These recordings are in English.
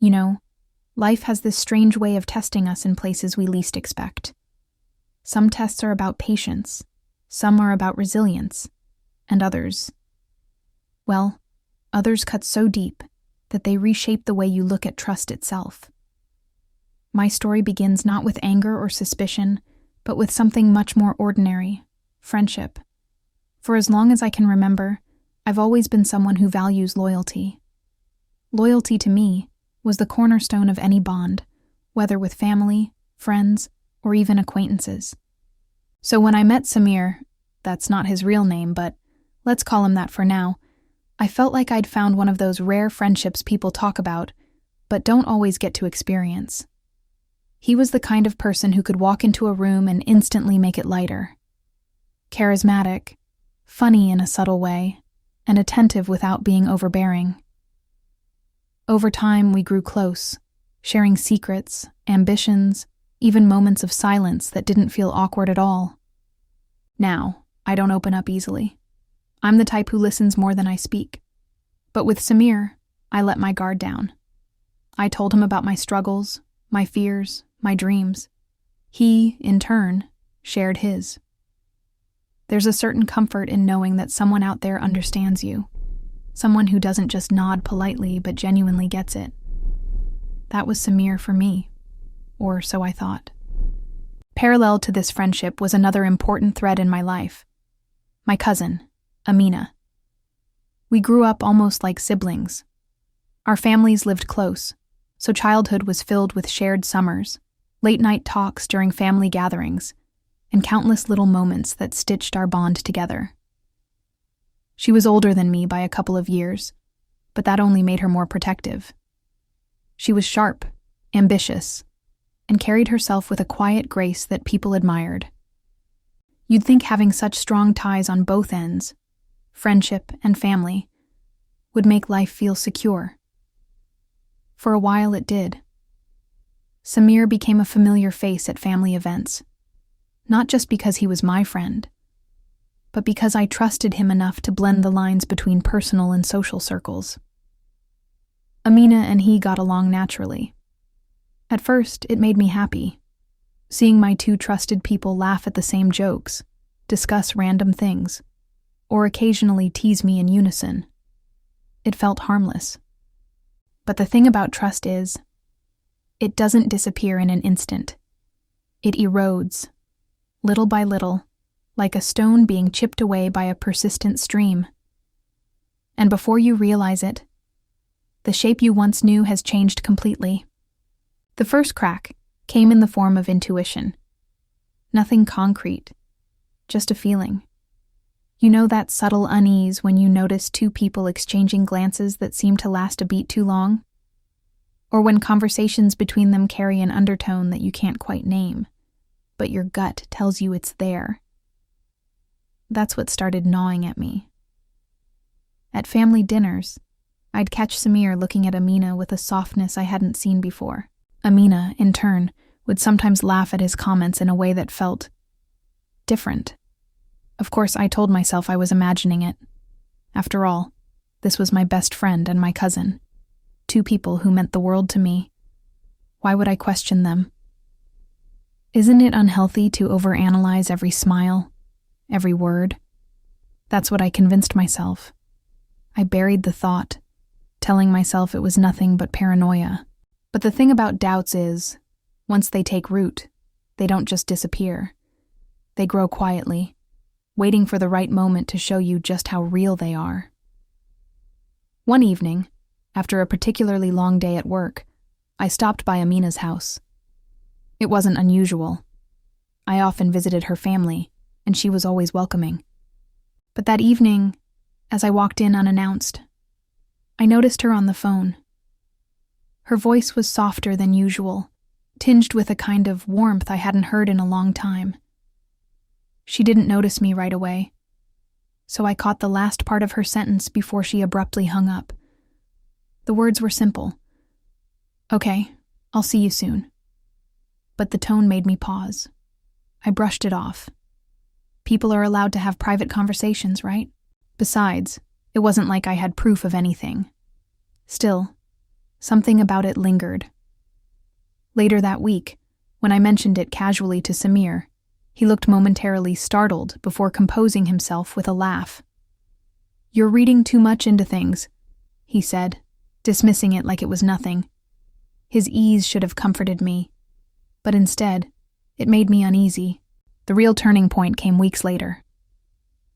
You know, life has this strange way of testing us in places we least expect. Some tests are about patience, some are about resilience, and others cut so deep that they reshape the way you look at trust itself. My story begins not with anger or suspicion, but with something much more ordinary: friendship. For as long as I can remember, I've always been someone who values loyalty. Loyalty to me was the cornerstone of any bond, whether with family, friends, or even acquaintances. So when I met Samir, that's not his real name, but let's call him that for now, I felt like I'd found one of those rare friendships people talk about, but don't always get to experience. He was the kind of person who could walk into a room and instantly make it lighter. Charismatic, funny in a subtle way, and attentive without being overbearing. Over time, we grew close, sharing secrets, ambitions, even moments of silence that didn't feel awkward at all. Now, I don't open up easily. I'm the type who listens more than I speak. But with Samir, I let my guard down. I told him about my struggles, my fears, my dreams. He, in turn, shared his. There's a certain comfort in knowing that someone out there understands you. Someone who doesn't just nod politely but genuinely gets it. That was Samir for me, or so I thought. Parallel to this friendship was another important thread in my life. My cousin, Amina. We grew up almost like siblings. Our families lived close, so childhood was filled with shared summers, late-night talks during family gatherings, and countless little moments that stitched our bond together. She was older than me by a couple of years, but that only made her more protective. She was sharp, ambitious, and carried herself with a quiet grace that people admired. You'd think having such strong ties on both ends, friendship and family, would make life feel secure. For a while it did. Samir became a familiar face at family events, not just because he was my friend, but because I trusted him enough to blend the lines between personal and social circles. Amina and he got along naturally. At first, it made me happy, seeing my two trusted people laugh at the same jokes, discuss random things, or occasionally tease me in unison. It felt harmless. But the thing about trust is, it doesn't disappear in an instant. It erodes, little by little, like a stone being chipped away by a persistent stream. And before you realize it, the shape you once knew has changed completely. The first crack came in the form of intuition. Nothing concrete, just a feeling. You know that subtle unease when you notice two people exchanging glances that seem to last a beat too long? Or when conversations between them carry an undertone that you can't quite name, but your gut tells you it's there. That's what started gnawing at me. At family dinners, I'd catch Samir looking at Amina with a softness I hadn't seen before. Amina, in turn, would sometimes laugh at his comments in a way that felt different. Of course, I told myself I was imagining it. After all, this was my best friend and my cousin, two people who meant the world to me. Why would I question them? Isn't it unhealthy to overanalyze every smile, every word? That's what I convinced myself. I buried the thought, telling myself it was nothing but paranoia. But the thing about doubts is, once they take root, they don't just disappear. They grow quietly, waiting for the right moment to show you just how real they are. One evening, after a particularly long day at work, I stopped by Amina's house. It wasn't unusual. I often visited her family, and she was always welcoming. But that evening, as I walked in unannounced, I noticed her on the phone. Her voice was softer than usual, tinged with a kind of warmth I hadn't heard in a long time. She didn't notice me right away, so I caught the last part of her sentence before she abruptly hung up. The words were simple. "Okay, I'll see you soon." But the tone made me pause. I brushed it off. People are allowed to have private conversations, right? Besides, it wasn't like I had proof of anything. Still, Something about it lingered. Later that week, when I mentioned it casually to Samir, he looked momentarily startled before composing himself with a laugh. "You're reading too much into things," he said, dismissing it like it was nothing. His ease should have comforted me, but instead, it made me uneasy. The real turning point came weeks later.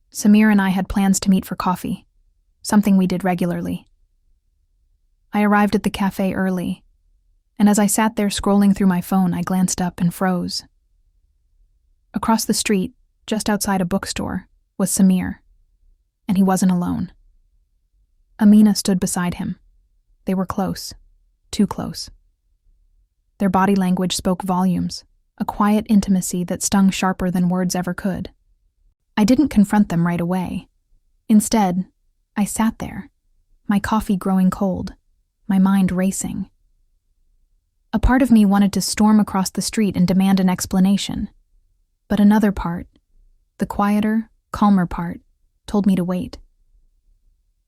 Samir and I had plans to meet for coffee, something we did regularly. I arrived at the cafe early, and as I sat there scrolling through my phone, I glanced up and froze. Across the street, just outside a bookstore, was Samir, and he wasn't alone. Amina stood beside him. They were close, too close. Their body language spoke volumes, a quiet intimacy that stung sharper than words ever could. I didn't confront them right away. Instead, I sat there, my coffee growing cold, my mind racing. A part of me wanted to storm across the street and demand an explanation, but another part, the quieter, calmer part, told me to wait.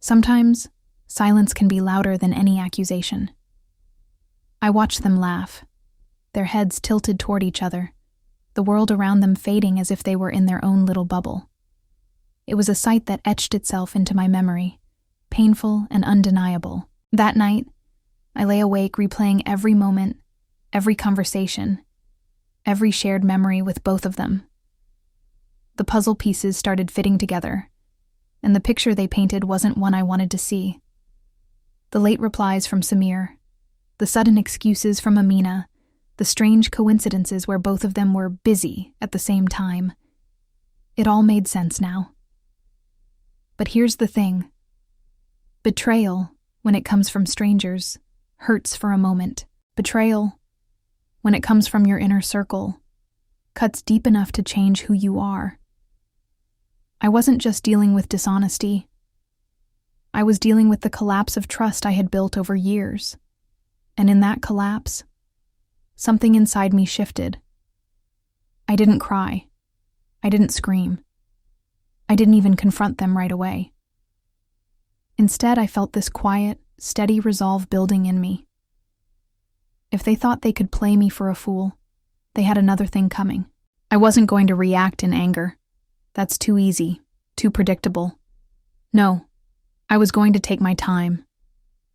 Sometimes, silence can be louder than any accusation. I watched them laugh, their heads tilted toward each other, the world around them fading as if they were in their own little bubble. It was a sight that etched itself into my memory, painful and undeniable. That night, I lay awake replaying every moment, every conversation, every shared memory with both of them. The puzzle pieces started fitting together, and the picture they painted wasn't one I wanted to see. The late replies from Samir, the sudden excuses from Amina, the strange coincidences where both of them were busy at the same time. It all made sense now. But here's the thing. Betrayal, when it comes from strangers, hurts for a moment. Betrayal, when it comes from your inner circle, cuts deep enough to change who you are. I wasn't just dealing with dishonesty. I was dealing with the collapse of trust I had built over years. And in that collapse, something inside me shifted. I didn't cry. I didn't scream. I didn't even confront them right away. Instead, I felt this quiet, steady resolve building in me. If they thought they could play me for a fool, they had another thing coming. I wasn't going to react in anger. That's too easy, too predictable. No, I was going to take my time.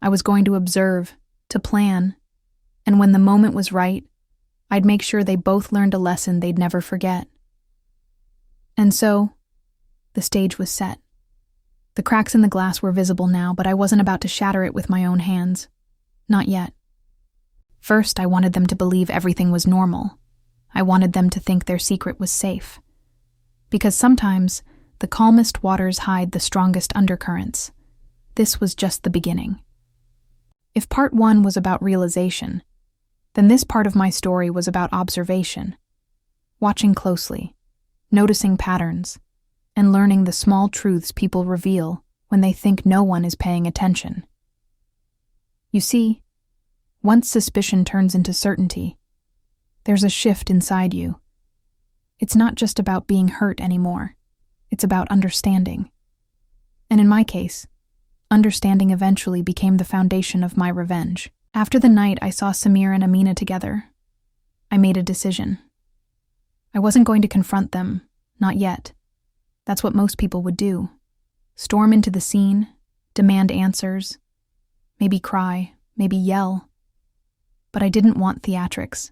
I was going to observe, to plan, and when the moment was right, I'd make sure they both learned a lesson they'd never forget. And so, the stage was set. The cracks in the glass were visible now, but I wasn't about to shatter it with my own hands. Not yet. First, I wanted them to believe everything was normal. I wanted them to think their secret was safe. Because sometimes, the calmest waters hide the strongest undercurrents. This was just the beginning. If part 1 was about realization, then this part of my story was about observation, watching closely, noticing patterns, and learning the small truths people reveal when they think no one is paying attention. You see, once suspicion turns into certainty, there's a shift inside you. It's not just about being hurt anymore. It's about understanding. And in my case, understanding eventually became the foundation of my revenge. After the night I saw Samir and Amina together, I made a decision. I wasn't going to confront them, not yet. That's what most people would do. Storm into the scene, demand answers, maybe cry, maybe yell. But I didn't want theatrics.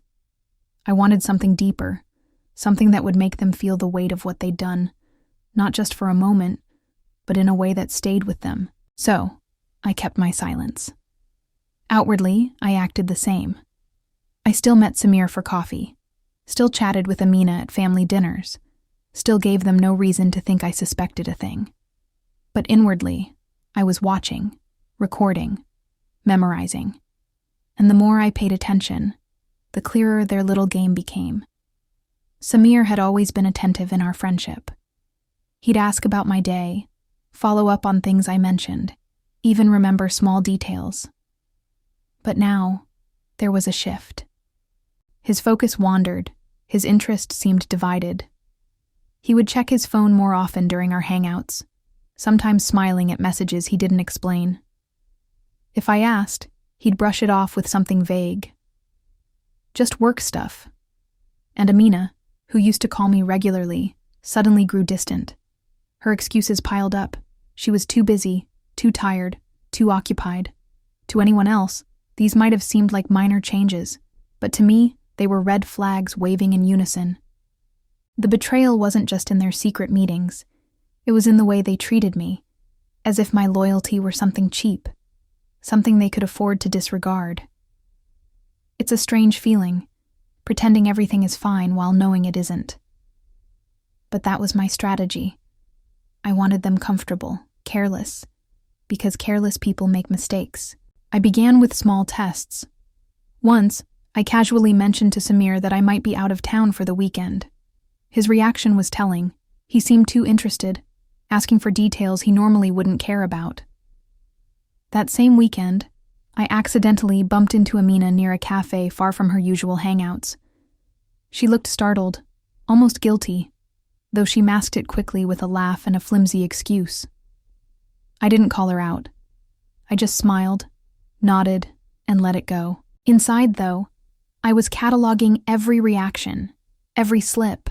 I wanted something deeper, something that would make them feel the weight of what they'd done, not just for a moment, but in a way that stayed with them. So, I kept my silence. Outwardly, I acted the same. I still met Samir for coffee, still chatted with Amina at family dinners, still gave them no reason to think I suspected a thing. But inwardly, I was watching, recording, memorizing. And the more I paid attention, the clearer their little game became. Samir had always been attentive in our friendship. He'd ask about my day, follow up on things I mentioned, even remember small details. But now, there was a shift. His focus wandered, his interest seemed divided. He would check his phone more often during our hangouts, sometimes smiling at messages he didn't explain. If I asked, he'd brush it off with something vague. Just work stuff. And Amina, who used to call me regularly, suddenly grew distant. Her excuses piled up. She was too busy, too tired, too occupied. To anyone else, these might have seemed like minor changes, but to me, they were red flags waving in unison. The betrayal wasn't just in their secret meetings. It was in the way they treated me, as if my loyalty were something cheap, something they could afford to disregard. It's a strange feeling, pretending everything is fine while knowing it isn't. But that was my strategy. I wanted them comfortable, careless, because careless people make mistakes. I began with small tests. Once, I casually mentioned to Samir that I might be out of town for the weekend. His reaction was telling. He seemed too interested, asking for details he normally wouldn't care about. That same weekend, I accidentally bumped into Amina near a cafe far from her usual hangouts. She looked startled, almost guilty, though she masked it quickly with a laugh and a flimsy excuse. I didn't call her out. I just smiled, nodded, and let it go. Inside, though, I was cataloging every reaction, every slip.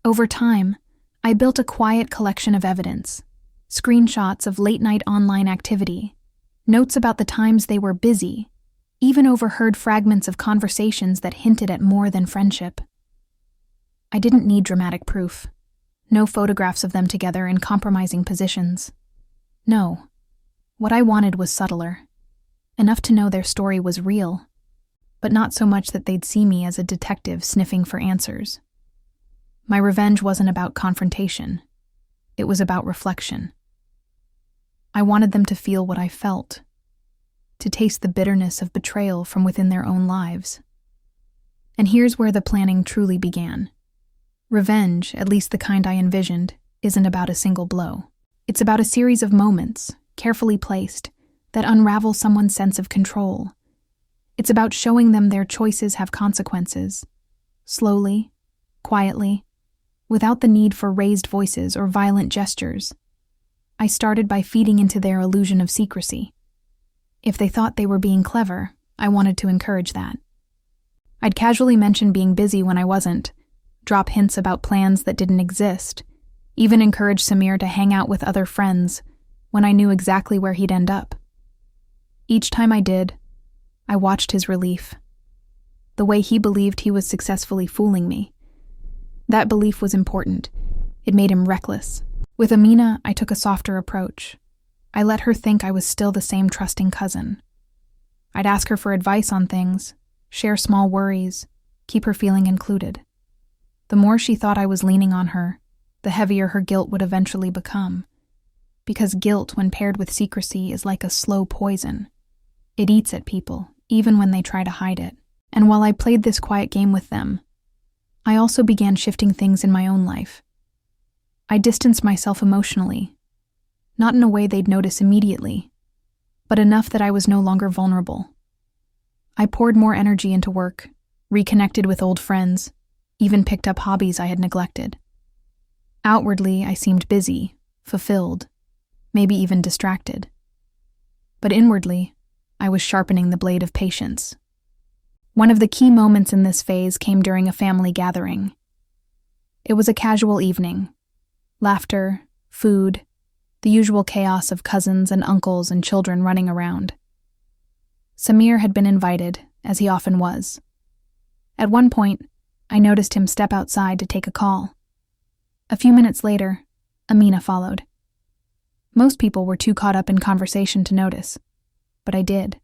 Over time, I built a quiet collection of evidence, screenshots of late-night online activity, notes about the times they were busy, even overheard fragments of conversations that hinted at more than friendship. I didn't need dramatic proof. No photographs of them together in compromising positions. No. What I wanted was subtler. Enough to know their story was real, but not so much that they'd see me as a detective sniffing for answers. My revenge wasn't about confrontation. It was about reflection. I wanted them to feel what I felt, to taste the bitterness of betrayal from within their own lives. And here's where the planning truly began. Revenge, at least the kind I envisioned, isn't about a single blow. It's about a series of moments, carefully placed, that unravel someone's sense of control. It's about showing them their choices have consequences. Slowly, quietly, without the need for raised voices or violent gestures. I started by feeding into their illusion of secrecy. If they thought they were being clever, I wanted to encourage that. I'd casually mention being busy when I wasn't, drop hints about plans that didn't exist, even encourage Samir to hang out with other friends when I knew exactly where he'd end up. Each time I did, I watched his relief. The way he believed he was successfully fooling me. That belief was important. It made him reckless. With Amina, I took a softer approach. I let her think I was still the same trusting cousin. I'd ask her for advice on things, share small worries, keep her feeling included. The more she thought I was leaning on her, the heavier her guilt would eventually become. Because guilt, when paired with secrecy, is like a slow poison. It eats at people, even when they try to hide it. And while I played this quiet game with them, I also began shifting things in my own life. I distanced myself emotionally, not in a way they'd notice immediately, but enough that I was no longer vulnerable. I poured more energy into work, reconnected with old friends, even picked up hobbies I had neglected. Outwardly, I seemed busy, fulfilled, maybe even distracted. But inwardly, I was sharpening the blade of patience. One of the key moments in this phase came during a family gathering. It was a casual evening. Laughter, food, the usual chaos of cousins and uncles and children running around. Samir had been invited, as he often was. At one point, I noticed him step outside to take a call. A few minutes later, Amina followed. Most people were too caught up in conversation to notice, but I did.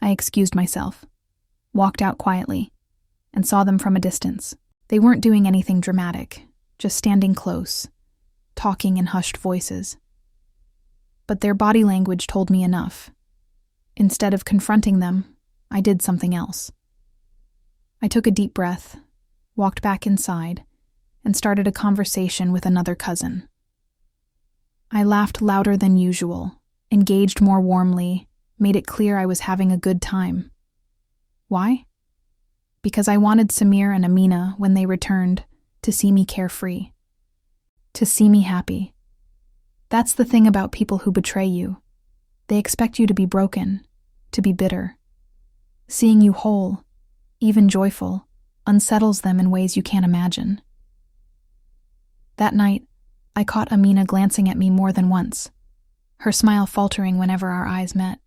I excused myself, walked out quietly, and saw them from a distance. They weren't doing anything dramatic, just standing close, talking in hushed voices. But their body language told me enough. Instead of confronting them, I did something else. I took a deep breath, walked back inside, and started a conversation with another cousin. I laughed louder than usual, engaged more warmly, made it clear I was having a good time. Why? Because I wanted Samir and Amina, when they returned, to see me carefree. To see me happy. That's the thing about people who betray you. They expect you to be broken, to be bitter. Seeing you whole, even joyful, unsettles them in ways you can't imagine. That night, I caught Amina glancing at me more than once, her smile faltering whenever our eyes met.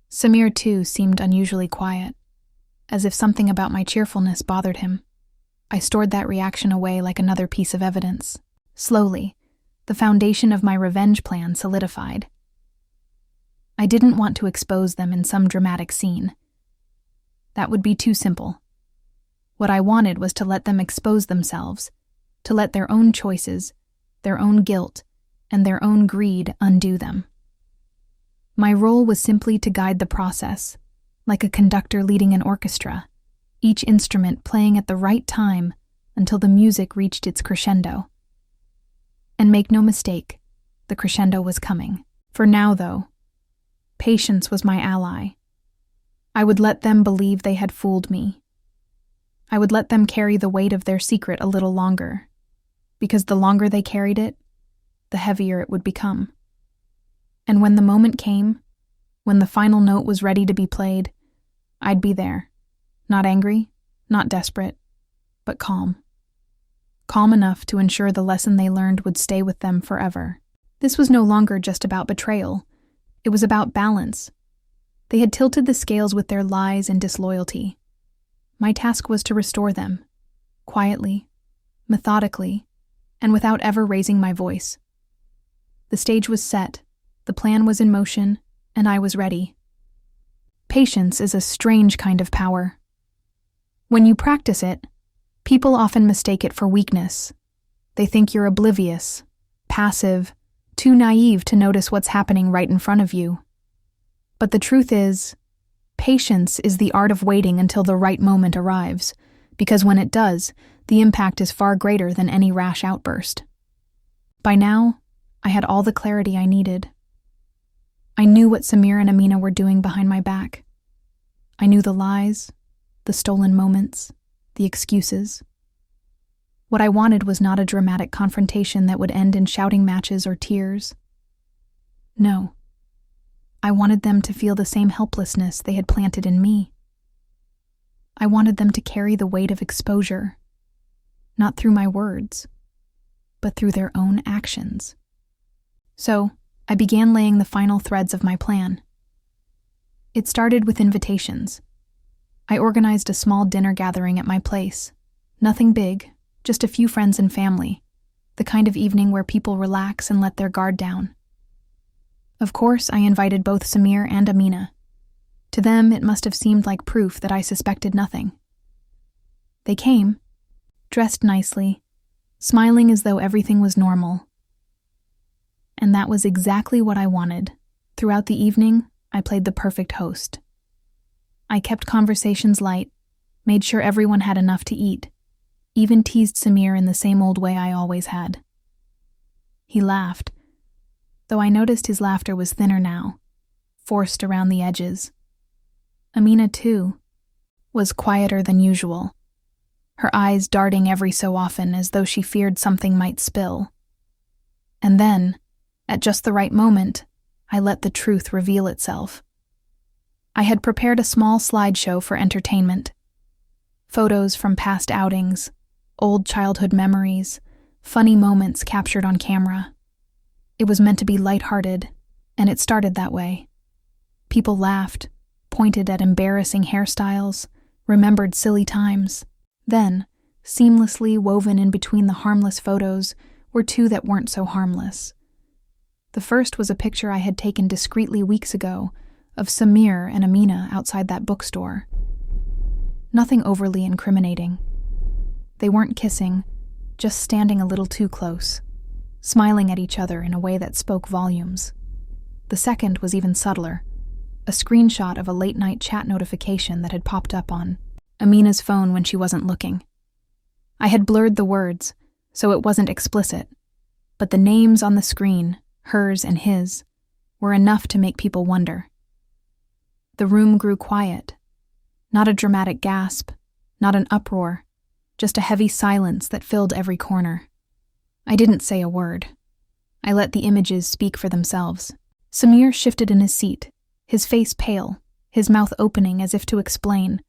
Samir, too, seemed unusually quiet, as if something about my cheerfulness bothered him. I stored that reaction away like another piece of evidence. Slowly, the foundation of my revenge plan solidified. I didn't want to expose them in some dramatic scene. That would be too simple. What I wanted was to let them expose themselves, to let their own choices, their own guilt, and their own greed undo them. My role was simply to guide the process, like a conductor leading an orchestra, each instrument playing at the right time until the music reached its crescendo. And make no mistake, the crescendo was coming. For now, though, patience was my ally. I would let them believe they had fooled me. I would let them carry the weight of their secret a little longer, because the longer they carried it, the heavier it would become. And when the moment came, when the final note was ready to be played, I'd be there. Not angry, not desperate, but calm. Calm enough to ensure the lesson they learned would stay with them forever. This was no longer just about betrayal. It was about balance. They had tilted the scales with their lies and disloyalty. My task was to restore them, quietly, methodically, and without ever raising my voice. The stage was set, the plan was in motion, and I was ready. Patience is a strange kind of power. When you practice it, people often mistake it for weakness. They think you're oblivious, passive, too naive to notice what's happening right in front of you. But the truth is, patience is the art of waiting until the right moment arrives, because when it does, the impact is far greater than any rash outburst. By now, I had all the clarity I needed. I knew what Samir and Amina were doing behind my back. I knew the lies, the stolen moments, the excuses. What I wanted was not a dramatic confrontation that would end in shouting matches or tears. No. I wanted them to feel the same helplessness they had planted in me. I wanted them to carry the weight of exposure, not through my words, but through their own actions. So, I began laying the final threads of my plan. It started with invitations. I organized a small dinner gathering at my place. Nothing big, just a few friends and family, the kind of evening where people relax and let their guard down. Of course, I invited both Samir and Amina. To them, it must have seemed like proof that I suspected nothing. They came, dressed nicely, smiling as though everything was normal. And that was exactly what I wanted. Throughout the evening, I played the perfect host. I kept conversations light, made sure everyone had enough to eat, even teased Samir in the same old way I always had. He laughed, though I noticed his laughter was thinner now, forced around the edges. Amina, too, was quieter than usual, her eyes darting every so often as though she feared something might spill. And then, at just the right moment, I let the truth reveal itself. I had prepared a small slideshow for entertainment. Photos from past outings, old childhood memories, funny moments captured on camera. It was meant to be lighthearted, and it started that way. People laughed, pointed at embarrassing hairstyles, remembered silly times. Then, seamlessly woven in between the harmless photos, were two that weren't so harmless. The first was a picture I had taken discreetly weeks ago of Samir and Amina outside that bookstore. Nothing overly incriminating. They weren't kissing, just standing a little too close, smiling at each other in a way that spoke volumes. The second was even subtler, a screenshot of a late-night chat notification that had popped up on Amina's phone when she wasn't looking. I had blurred the words, so it wasn't explicit, but the names on the screen, hers and his, were enough to make people wonder. The room grew quiet. Not a dramatic gasp, not an uproar, just a heavy silence that filled every corner. I didn't say a word. I let the images speak for themselves. Samir shifted in his seat, his face pale, his mouth opening as if to explain,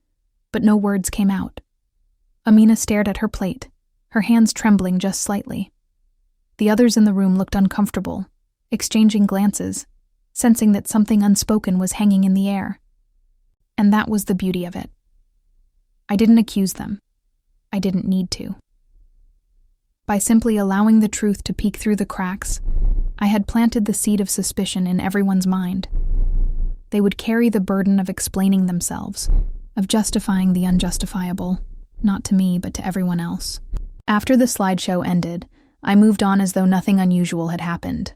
but no words came out. Amina stared at her plate, her hands trembling just slightly. The others in the room looked uncomfortable, exchanging glances, sensing that something unspoken was hanging in the air. And that was the beauty of it. I didn't accuse them. I didn't need to. By simply allowing the truth to peek through the cracks, I had planted the seed of suspicion in everyone's mind. They would carry the burden of explaining themselves, of justifying the unjustifiable, not to me, but to everyone else. After the slideshow ended, I moved on as though nothing unusual had happened.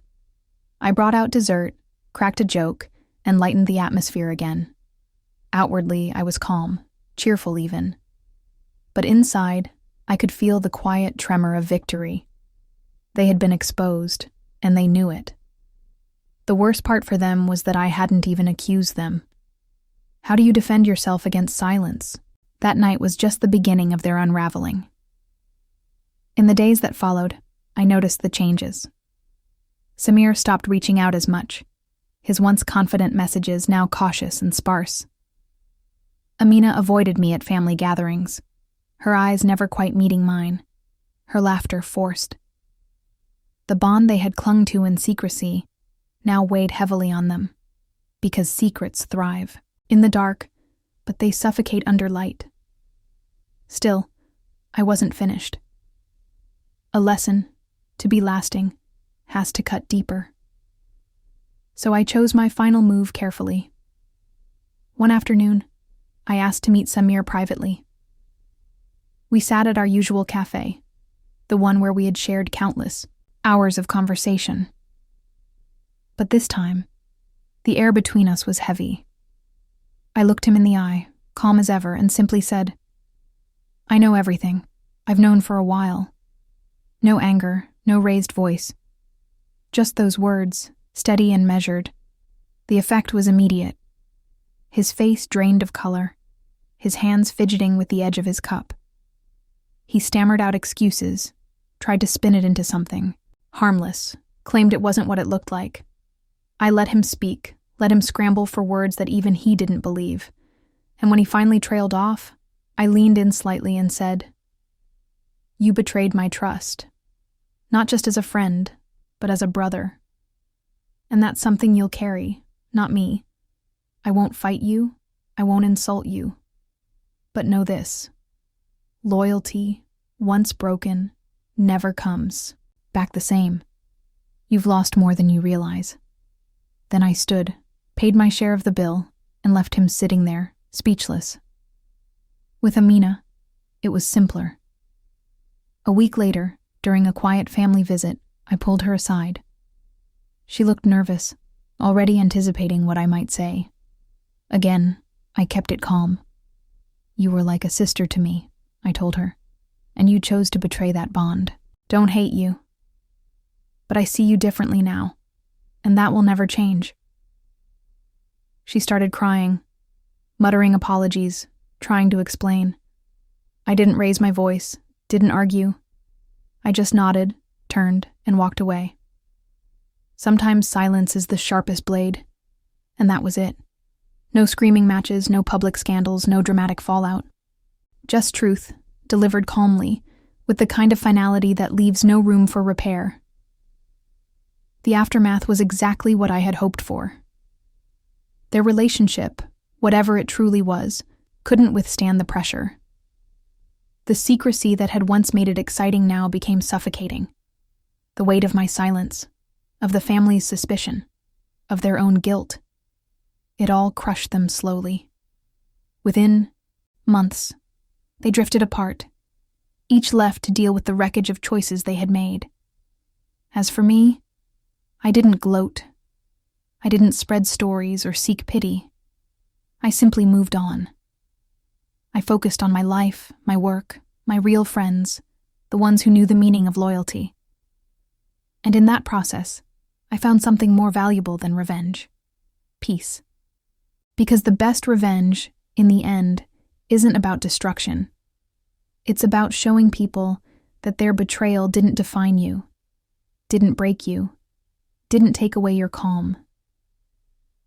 I brought out dessert, cracked a joke, and lightened the atmosphere again. Outwardly, I was calm, cheerful even. But inside, I could feel the quiet tremor of victory. They had been exposed, and they knew it. The worst part for them was that I hadn't even accused them. How do you defend yourself against silence? That night was just the beginning of their unraveling. In the days that followed, I noticed the changes. Samir stopped reaching out as much, his once confident messages now cautious and sparse. Amina avoided me at family gatherings, her eyes never quite meeting mine, her laughter forced. The bond they had clung to in secrecy now weighed heavily on them, because secrets thrive in the dark, but they suffocate under light. Still, I wasn't finished. A lesson, to be lasting, has to cut deeper. So I chose my final move carefully. One afternoon, I asked to meet Samir privately. We sat at our usual cafe, the one where we had shared countless hours of conversation. But this time, the air between us was heavy. I looked him in the eye, calm as ever, and simply said, "I know everything. I've known for a while." No anger, no raised voice. Just those words, steady and measured. The effect was immediate. His face drained of color, his hands fidgeting with the edge of his cup. He stammered out excuses, tried to spin it into something harmless, claimed it wasn't what it looked like. I let him speak, let him scramble for words that even he didn't believe. And when he finally trailed off, I leaned in slightly and said, "You betrayed my trust. Not just as a friend, but as a brother. And that's something you'll carry, not me. I won't fight you, I won't insult you. But know this, loyalty, once broken, never comes back the same. You've lost more than you realize." Then I stood, paid my share of the bill, and left him sitting there, speechless. With Amina, it was simpler. A week later, during a quiet family visit, I pulled her aside. She looked nervous, already anticipating what I might say. Again, I kept it calm. "You were like a sister to me," I told her, "and you chose to betray that bond. Don't hate you. But I see you differently now, and that will never change." She started crying, muttering apologies, trying to explain. I didn't raise my voice, didn't argue. I just nodded, turned, and walked away. Sometimes silence is the sharpest blade, and that was it. No screaming matches, no public scandals, no dramatic fallout. Just truth, delivered calmly, with the kind of finality that leaves no room for repair. The aftermath was exactly what I had hoped for. Their relationship, whatever it truly was, couldn't withstand the pressure. The secrecy that had once made it exciting now became suffocating. The weight of my silence, of the family's suspicion, of their own guilt. It all crushed them slowly. Within months, they drifted apart, each left to deal with the wreckage of choices they had made. As for me, I didn't gloat. I didn't spread stories or seek pity. I simply moved on. I focused on my life, my work, my real friends, the ones who knew the meaning of loyalty. And in that process, I found something more valuable than revenge: peace. Because the best revenge, in the end, isn't about destruction. It's about showing people that their betrayal didn't define you, didn't break you, didn't take away your calm.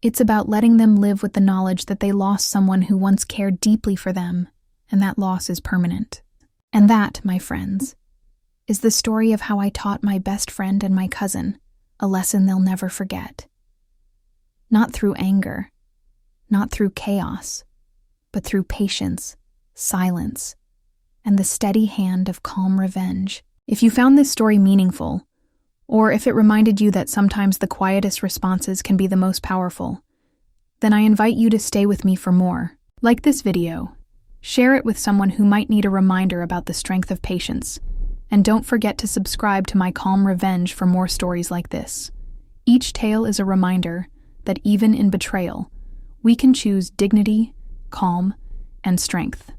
It's about letting them live with the knowledge that they lost someone who once cared deeply for them, and that loss is permanent. And that, my friends, is the story of how I taught my best friend and my cousin a lesson they'll never forget. Not through anger, not through chaos, but through patience, silence, and the steady hand of calm revenge. If you found this story meaningful, or if it reminded you that sometimes the quietest responses can be the most powerful, then I invite you to stay with me for more. Like this video, share it with someone who might need a reminder about the strength of patience, and don't forget to subscribe to my Calm Revenge for more stories like this. Each tale is a reminder that even in betrayal, we can choose dignity, calm, and strength.